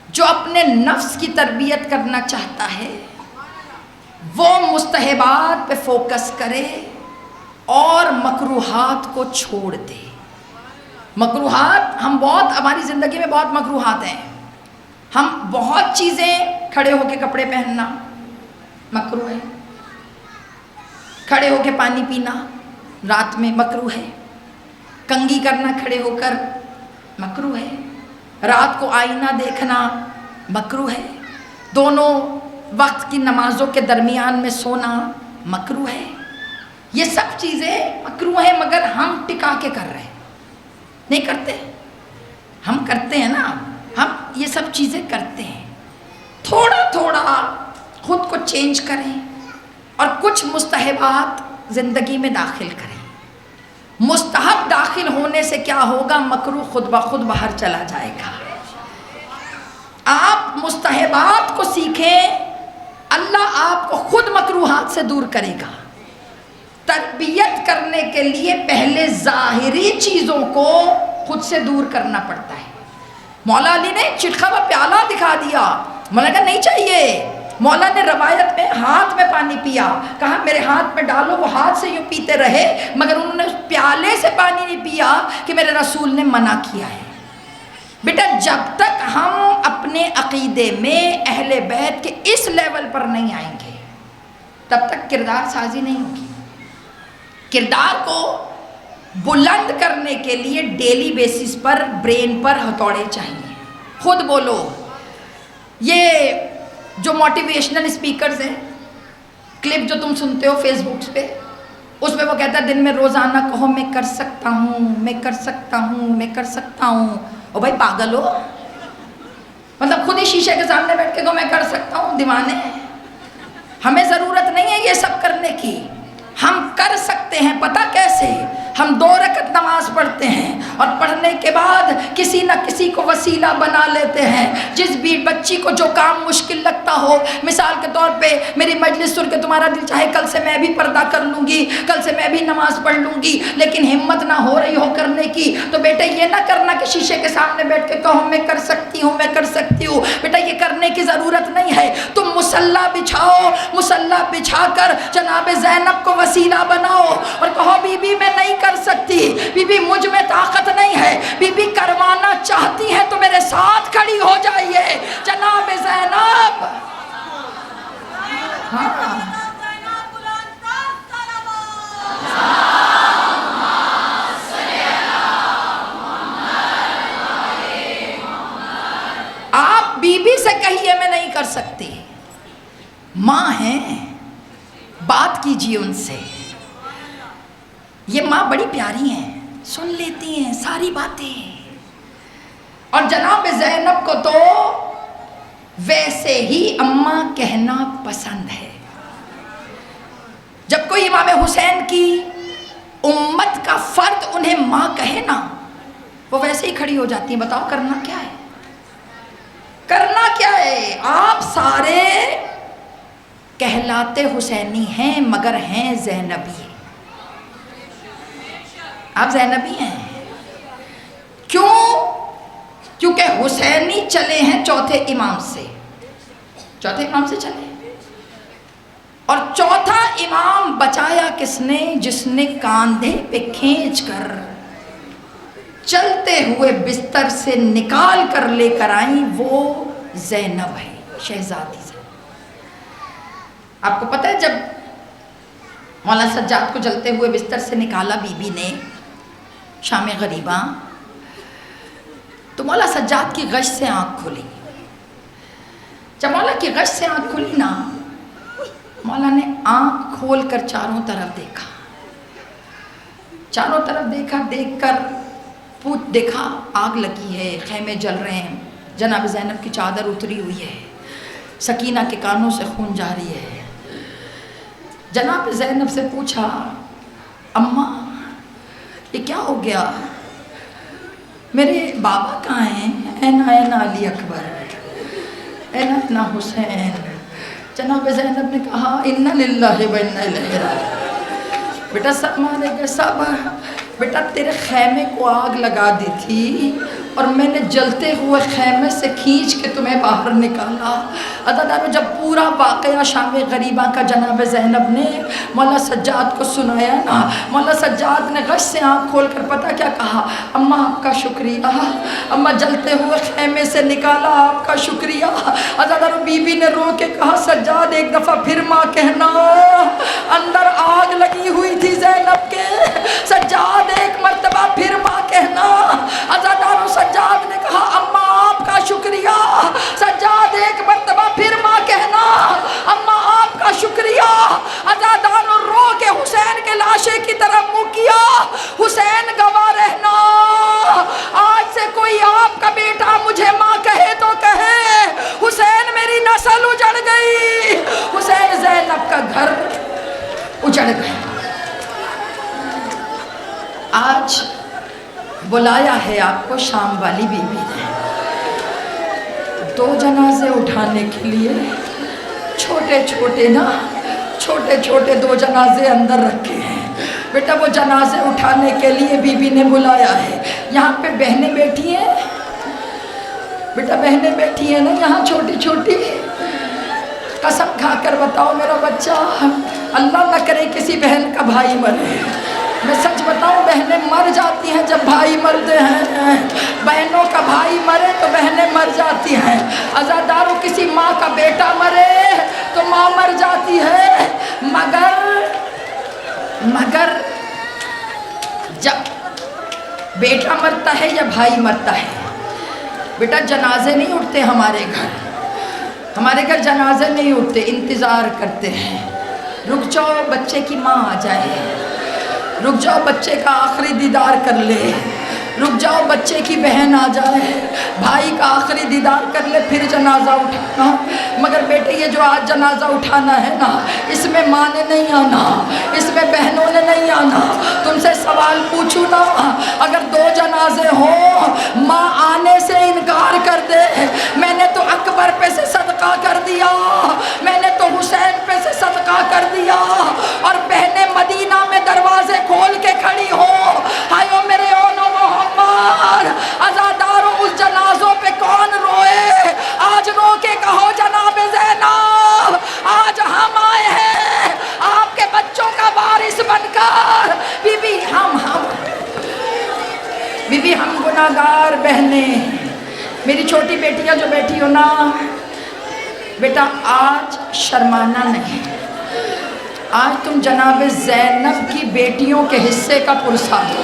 جو اپنے نفس کی تربیت کرنا چاہتا ہے وہ مستحبات پہ فوکس کرے اور مکروہات کو چھوڑ دے۔ مکروہات ہم بہت، ہماری زندگی میں بہت مکروہات ہیں، ہم بہت چیزیں، کھڑے ہو کے کپڑے پہننا مکروہ ہے، کھڑے ہو کے پانی پینا رات میں مکروہ ہے، کنگھی کرنا کھڑے ہو کر مکروہ ہے، رات کو آئینہ دیکھنا مکروہ ہے، دونوں وقت کی نمازوں کے درمیان میں سونا مکروہ ہے۔ یہ سب چیزیں مکروہ ہیں، مگر ہم ٹکا کے کر رہے ہیں، نہیں کرتے؟ ہم کرتے ہیں نا، ہم یہ سب چیزیں کرتے ہیں۔ تھوڑا تھوڑا خود کو چینج کریں اور کچھ مستحبات زندگی میں داخل کریں۔ مستحب داخل ہونے سے کیا ہوگا؟ مکروہ خود بخود باہر چلا جائے گا۔ آپ مستحبات کو سیکھیں، اللہ آپ کو خود مکروہات سے دور کرے گا۔ تربیت کرنے کے لیے پہلے ظاہری چیزوں کو خود سے دور کرنا پڑتا ہے۔ مولا علی نے چٹخا و پیالہ دکھا دیا، مولا کہا نہیں چاہیے۔ مولا نے روایت میں ہاتھ میں پانی پیا، کہا میرے ہاتھ میں ڈالو، وہ ہاتھ سے یوں پیتے رہے، مگر انہوں نے اس پیالے سے پانی نہیں پیا کہ میرے رسول نے منع کیا ہے۔ بیٹا جب تک ہم اپنے عقیدے میں اہل بیت کے اس لیول پر نہیں آئیں گے تب تک کردار سازی نہیں ہوگی۔ کردار کو بلند کرنے کے لیے ڈیلی بیسس پر برین پر ہتھوڑے چاہیے۔ خود بولو۔ یہ جو موٹیویشنل اسپیکرز ہیں، کلپ جو تم سنتے ہو فیس بکس پہ، اس میں وہ کہتا ہے دن میں روزانہ کہو میں کر سکتا ہوں، میں کر سکتا ہوں، میں کر سکتا ہوں۔ او بھائی پاگل ہو؟ مطلب خود ہی شیشے کے سامنے بیٹھ کے کہو میں کر سکتا ہوں، دیوانے ہیں۔ ہمیں ضرورت نہیں ہے یہ سب کرنے کی، ہم کر سکتے ہیں۔ پتہ کیسے؟ ہم 2 رکعت نماز پڑھتے ہیں اور پڑھنے کے بعد کسی نہ کسی کو وسیلہ بنا لیتے ہیں۔ جس بھی بچی کو جو کام مشکل لگتا ہو، مثال کے طور پہ میری مجلس سن کے تمہارا دل چاہے کل سے میں بھی پردہ کر لوں گی، کل سے میں بھی نماز پڑھ لوں گی، لیکن ہمت نہ ہو رہی ہو کرنے کی، تو بیٹا یہ نہ کرنا کہ شیشے کے سامنے بیٹھ کے کہو میں کر سکتی ہوں، میں کر سکتی ہوں۔ بیٹا یہ کرنے کی ضرورت نہیں ہے۔ تم مصلی بچھاؤ، مصلی بچھا کر جناب زینب کو وسیلہ بناؤ اور کہو بی بی میں نہیں کر سکتی، بی بی مجھ میں طاقت نہیں ہے، بی بی کروانا چاہتی ہے تو میرے ساتھ کھڑی ہو جائیے جناب زینب۔ ہاں کر سکتے، ماں ہیں، بات کیجیے ان سے. یہ ماں بڑی پیاری ہیں، سن لیتی ہیں ساری باتیں. اور جناب زینب کو تو ویسے ہی اماں کہنا پسند ہے. جب کوئی امام حسین کی امت کا فرد انہیں ماں کہے نا، وہ ویسے ہی کھڑی ہو جاتی ہیں. بتاؤ کرنا کیا ہے، کرنا کیا ہے؟ آپ سارے کہلاتے حسینی ہیں مگر ہیں زینبی. آپ زینبی ہیں. کیوں؟ کیونکہ حسینی چلے ہیں چوتھے امام سے. چوتھے امام سے چلے، اور چوتھا امام بچایا کس نے؟ جس نے کاندھے پہ کھینچ کر چلتے ہوئے بستر سے نکال کر لے کر آئیں، وہ زینب ہے، شہزادی زینب. آپ کو پتہ ہے جب مولا سجاد کو جلتے ہوئے بستر سے نکالا بی بی نے شام غریباں، تو مولا سجاد کی غش سے آنکھ کھلی. جب مولا کی غش سے آنکھ کھلی نا، مولا نے آنکھ کھول کر چاروں طرف دیکھا. چاروں طرف دیکھا، دیکھ کر دیکھا آگ لگی ہے، خیمے جل رہے ہیں، جناب زینب کی چادر اتری ہوئی ہے، سکینہ کے کانوں سے خون جاری ہے. جناب زینب سے پوچھا، اماں یہ کیا ہو گیا؟ میرے بابا کہاں ہیں؟ اینا علی اکبر، اینا حسین. جناب زینب نے کہا، انا للہ و انا الیہ راجعون. بیٹا سب مارے گئے سب. بیٹا تیرے خیمے کو آگ لگا دی تھی اور میں نے جلتے ہوئے خیمے سے کھینچ کے تمہیں باہر نکالا. عزیزانو، جب پورا واقعہ شام غریباں کا جناب زینب نے مولا سجاد کو سنایا نا، مولا سجاد نے غش سے آنکھ کھول کر پتہ کیا کہا؟ اماں آپ کا شکریہ، اماں جلتے ہوئے خیمے سے نکالا، آپ کا شکریہ. عزیزانو، بی بی نے رو کے کہا، سجاد ایک دفعہ پھر ماں کہنا. اندر آگ لگی ہوئی تھی زینب کے، سجاد ایک مرتبہ پھر ماں کہنا. عزیزانو، سجاد نے کہا، اماں آپ کا شکریہ. سجاد ایک مرتبہ پھر ماں کہنا، اماں آپ کا شکریہ. عزیزانو، رو کے حسین کے لاشے کی طرف منہ کیا. حسین گواہ رہنا، آج سے کوئی آپ کا بیٹا مجھے ماں کہے تو کہے، حسین میری نسل اجڑ گئی، حسین زینب کا گھر اجڑ گیا. آج بلایا ہے آپ کو شام والی بی بی نے 2 جنازے اٹھانے کے لیے. چھوٹے چھوٹے 2 جنازے اندر رکھے ہیں. بیٹا وہ جنازے اٹھانے کے لیے بی بی نے بلایا ہے. یہاں پہ بہنیں بیٹھی ہیں، بیٹا بہنیں بیٹھی ہیں نا یہاں چھوٹی. قسم کھا کر بتاؤ میرا بچہ، اللہ نہ کرے کسی بہن کا بھائی مرے. میں سچ بتاؤں، بہنیں مر جاتی ہیں جب بھائی مرتے ہیں. بہنوں کا بھائی مرے تو بہنیں مر جاتی ہیں. عزاداروں، کسی ماں کا بیٹا مرے تو ماں مر جاتی ہے. مگر جب بیٹا مرتا ہے یا بھائی مرتا ہے، بیٹا جنازے نہیں اٹھتے ہمارے گھر جنازے نہیں اٹھتے. انتظار کرتے ہیں، رک جاؤ بچے کی ماں آ جائے، رک جاؤ بچے کا آخری دیدار کر لے، رک جاؤ بچے کی بہن آ جائے، بھائی کا آخری دیدار کر لے، پھر جنازہ اٹھانا. مگر بیٹے یہ جو آج جنازہ اٹھانا ہے نا، اس میں ماں نے نہیں آنا، اس میں بہنوں نے نہیں آنا. تم سے سوال پوچھوں نا، اگر 2 جنازے ہوں، ماں آنے سے انکار کر دے، میں نے تو اکبر پہ سے صدقہ کر دیا، میں نے تو حسین پہ سے صدقہ کر دیا، اور بہنیں مدینہ میں دروازے کھول کے کھڑی ہو، ہائیو میرے اونو محمد. عزاداروں، اس جنازوں پہ کون روئے؟ آج رو کے کہو جناب زینب، آج ہم آئے ہیں آپ کے بچوں کا وارث بن کر. بی بی ہم گناہگار بہنیں، میری چھوٹی بیٹیاں جو بیٹھی ہو نا، بیٹا آج شرمانا نہیں. آج تم جناب زینب کی بیٹیوں کے حصے کا پرسہ دو.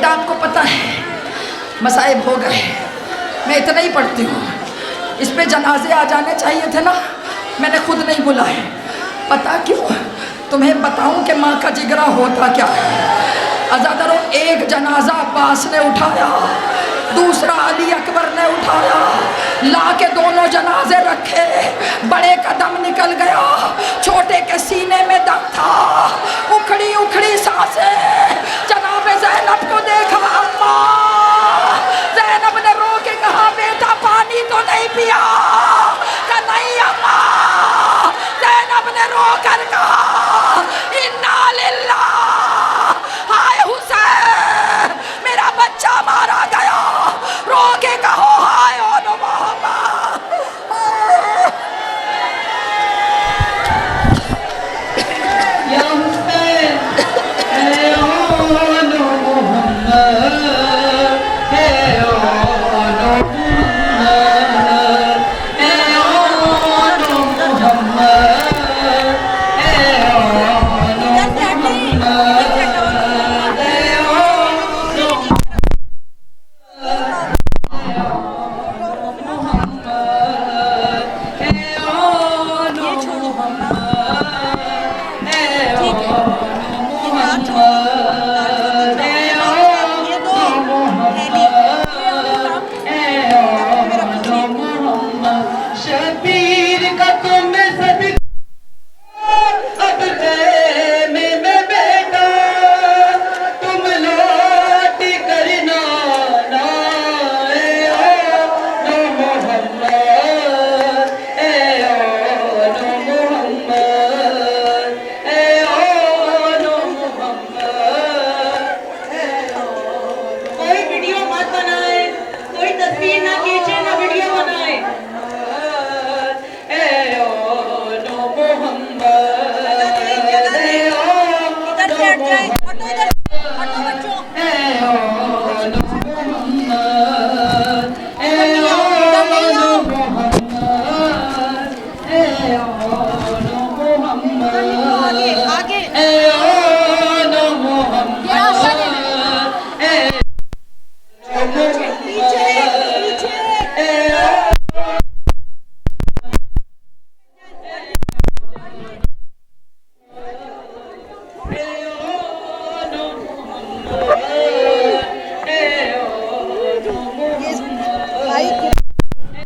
بیٹا آپ کو پتہ ہے مصائب ہو گئے، میں اتنا ہی پڑھتی ہوں، اس پہ جنازے آ جانے چاہیے تھے نا، میں نے خود نہیں بلائے۔ پتہ کیوں؟ تمہیں بتاؤں کہ ماں کا جگرا ہوتا کیا ہے۔ عزادارو، ایک جنازہ عباس نے اٹھایا، دوسرا علی اکبر نے اٹھایا، لا کے دونوں جنازے رکھے، بڑے کا دم نکل گیا، چھوٹے کے سینے میں دم تھا، اکھڑی اکھڑی سانسیں، جناب زینب کو